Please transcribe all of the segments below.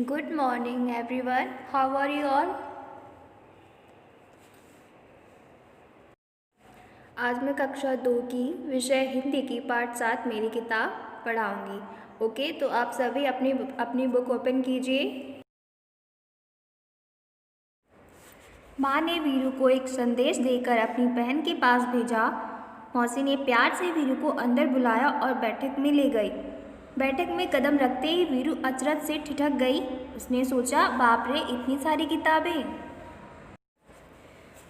Good morning, everyone. How are you all? आज मैं कक्षा 2 की विषय हिंदी की पाठ 7 मेरी किताब पढ़ाऊंगी। ओके, तो आप सभी अपनी अपनी बुक ओपन कीजिए। माँ ने वीरू को एक संदेश देकर अपनी बहन के पास भेजा। मौसी ने प्यार से वीरू को अंदर बुलाया और बैठक में ले गई। बैठक में कदम रखते ही वीरू अचरज से ठिठक गई। उसने सोचा, बाप रे, इतनी सारी किताबें।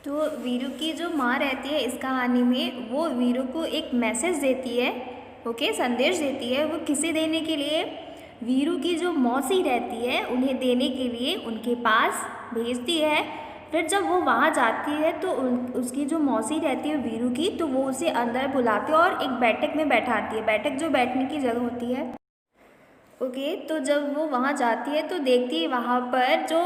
तो वीरू की जो माँ रहती है इस कहानी में, वो वीरू को एक मैसेज देती है। ओके, संदेश देती है। वो किसे देने के लिए? वीरू की जो मौसी रहती है उन्हें देने के लिए उनके पास भेजती है। फिर जब वो वहाँ जाती है तो उसकी जो मौसी रहती है वीरू की, तो वो उसे अंदर बुलाती है और एक बैठक में बैठाती है। बैठक जो बैठने की जगह होती है। ओके, तो जब वो वहाँ जाती है तो देखती है वहाँ पर जो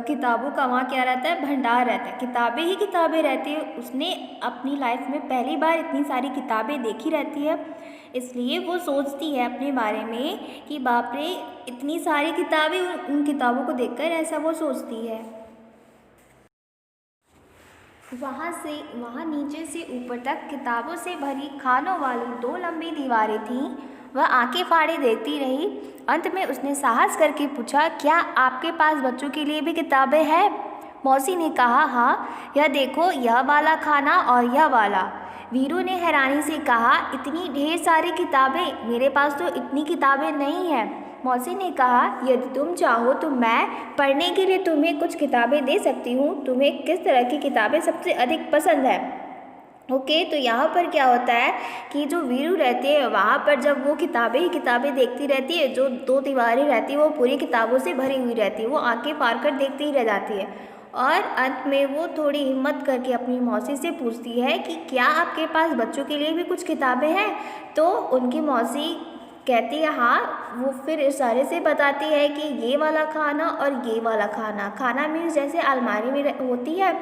किताबों का वहाँ क्या रहता है, भंडार रहता है। किताबें ही किताबें रहती है। उसने अपनी लाइफ में पहली बार इतनी सारी किताबें देखी रहती है, इसलिए वो सोचती है अपने बारे में कि बाप रे, इतनी सारी किताबें। उन किताबों को देखकर ऐसा वो सोचती है। वहाँ नीचे से ऊपर तक किताबों से भरी खानों वाली 2 लंबी दीवारें थीं। वह आंखें फाड़े देखती रही। अंत में उसने साहस करके पूछा, क्या आपके पास बच्चों के लिए भी किताबें हैं? मौसी ने कहा, हाँ, यह देखो, यह वाला खाना और यह वाला। वीरू ने हैरानी से कहा, इतनी ढेर सारी किताबें? मेरे पास तो इतनी किताबें नहीं हैं। मौसी ने कहा, यदि तुम चाहो तो मैं पढ़ने के लिए तुम्हें कुछ किताबें दे सकती हूँ। तुम्हें किस तरह की किताबें सबसे अधिक पसंद है? ओके, तो यहाँ पर क्या होता है कि जो वीरू रहती है वहाँ पर जब वो किताबें ही किताबें देखती रहती है, जो 2 दीवारें रहती है वो पूरी किताबों से भरी हुई रहती है। वो आंखें फाड़ कर देखती ही रह जाती है और अंत में वो थोड़ी हिम्मत करके अपनी मौसी से पूछती है कि क्या आपके पास बच्चों के लिए भी कुछ किताबें हैं? तो उनकी मौसी कहती है हाँ। वो फिर इशारे से बताती है कि ये वाला खाना और ये वाला खाना। खाना मीन्स जैसे अलमारी में होती है,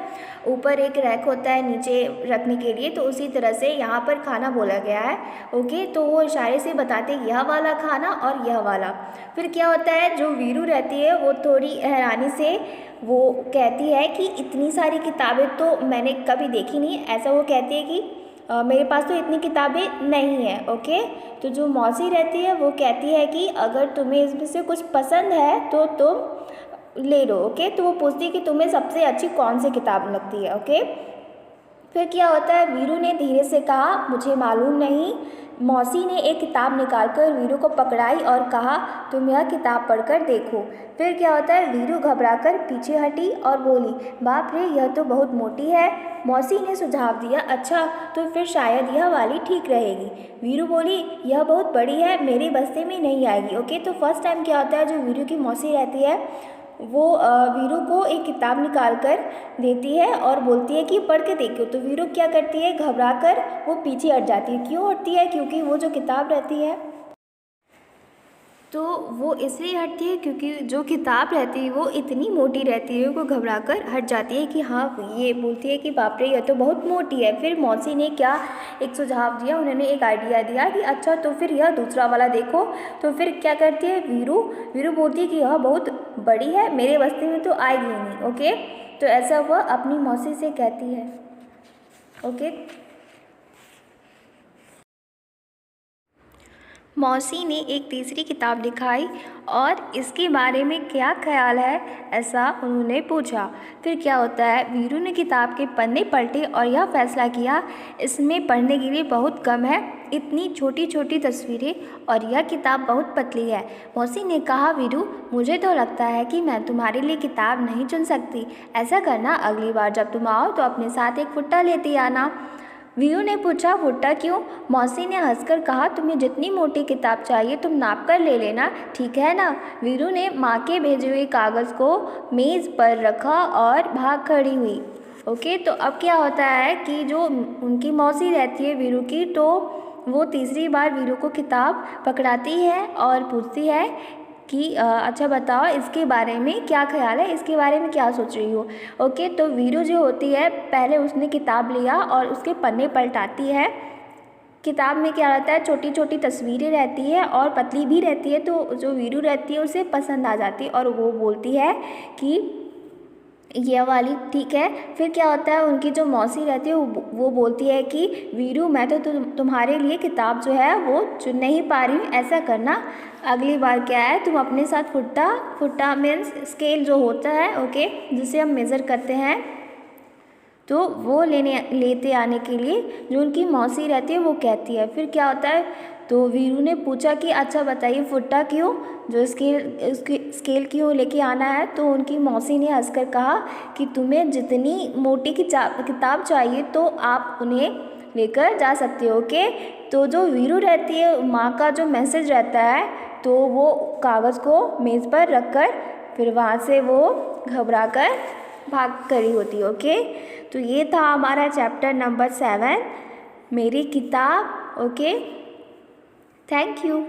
ऊपर एक रैक होता है नीचे रखने के लिए, तो उसी तरह से यहाँ पर खाना बोला गया है। ओके, तो वो इशारे से बताते यह वाला खाना और यह वाला। फिर क्या होता है, जो वीरू रहती है वो थोड़ी हैरानी से वो कहती है कि इतनी सारी किताबें तो मैंने कभी देखी नहीं। ऐसा वो कहती है कि मेरे पास तो इतनी किताबें नहीं है। ओके, तो जो मौसी रहती है वो कहती है कि अगर तुम्हें इसमें से कुछ पसंद है तो तुम ले लो। ओके, तो वो पूछती है कि तुम्हें सबसे अच्छी कौन सी किताब लगती है। ओके, फिर क्या होता है, वीरू ने धीरे से कहा, मुझे मालूम नहीं। मौसी ने एक किताब निकालकर वीरू को पकड़ाई और कहा, तुम यह किताब पढ़कर देखो। फिर क्या होता है, वीरू घबराकर पीछे हटी और बोली, बाप रे, यह तो बहुत मोटी है। मौसी ने सुझाव दिया, अच्छा, तो फिर शायद यह वाली ठीक रहेगी। वीरू बोली, यह बहुत बड़ी है, मेरे बस्ते में नहीं आएगी। ओके, तो फर्स्ट टाइम क्या होता है, जो वीरू की मौसी रहती है वो वीरू को एक किताब निकाल कर देती है और बोलती है कि पढ़ के देखो। तो वीरू क्या करती है, घबरा कर वो पीछे हट जाती है। क्यों हटती है? क्योंकि वो जो किताब रहती है तो वो इसलिए हटती है क्योंकि जो किताब रहती है वो इतनी मोटी रहती है। वो घबरा कर हट जाती है कि हाँ, ये बोलती है कि बाप रे, यह तो बहुत मोटी है। फिर मौसी ने क्या एक सुझाव दिया, उन्होंने एक आइडिया दिया कि अच्छा, तो फिर यह दूसरा वाला देखो। तो फिर क्या करती है वीरू बोलती है कि यह बहुत बड़ी है, मेरे बस्ते में तो आएगी ही नहीं। ओके, तो ऐसा वह अपनी मौसी से कहती है। ओके, मौसी ने एक तीसरी किताब दिखाई और इसके बारे में क्या ख्याल है, ऐसा उन्होंने पूछा। फिर क्या होता है, वीरू ने किताब के पन्ने पलटे और यह फैसला किया, इसमें पढ़ने के लिए बहुत कम है, इतनी छोटी छोटी तस्वीरें और यह किताब बहुत पतली है। मौसी ने कहा, वीरू, मुझे तो लगता है कि मैं तुम्हारे लिए किताब नहीं चुन सकती। ऐसा करना, अगली बार जब तुम आओ तो अपने साथ एक फुट्टा लेती आना। वीरू ने पूछा, फुट्टा क्यों? मौसी ने हंसकर कहा, तुम्हें जितनी मोटी किताब चाहिए तुम नाप कर ले लेना, ठीक है ना? वीरू ने माँ के भेजे हुए कागज़ को मेज़ पर रखा और भाग खड़ी हुई। ओके, तो अब क्या होता है कि जो उनकी मौसी रहती है वीरू की, तो वो तीसरी बार वीरू को किताब पकड़ाती है और पूछती है कि अच्छा बताओ, इसके बारे में क्या ख्याल है, इसके बारे में क्या सोच रही हो? ओके, तो वीरू जो होती है, पहले उसने किताब लिया और उसके पन्ने पलटाती है किताब में क्या रहता है, छोटी छोटी तस्वीरें रहती है और पतली भी रहती है, तो जो वीरू रहती है उसे पसंद आ जाती है और वो बोलती है कि ये वाली ठीक है। फिर क्या होता है, उनकी जो मौसी रहती है वो बोलती है कि वीरू मैं तो तुम्हारे लिए किताब जो है वो चुन नहीं पा रही हूँ, ऐसा करना अगली बार क्या है तुम अपने साथ फुट्टा मीन्स स्केल जो होता है, ओके, जिसे हम मेज़र करते हैं, तो वो लेते आने के लिए जो उनकी मौसी रहती है वो कहती है। फिर क्या होता है, तो वीरू ने पूछा कि अच्छा बताइए फुट्टा क्यों, जो स्केल क्यों लेके आना है। तो उनकी मौसी ने हंसकर कहा कि तुम्हें जितनी मोटी किताब चाहिए तो आप उन्हें लेकर जा सकते हो, ओके। तो जो वीरू रहती है, माँ का जो मैसेज रहता है, तो वो कागज़ को मेज़ पर रखकर फिर वहाँ से वो घबराकर भाग करी होती है, ओके। तो ये था हमारा चैप्टर नंबर 7, मेरी किताब, ओके। Thank you.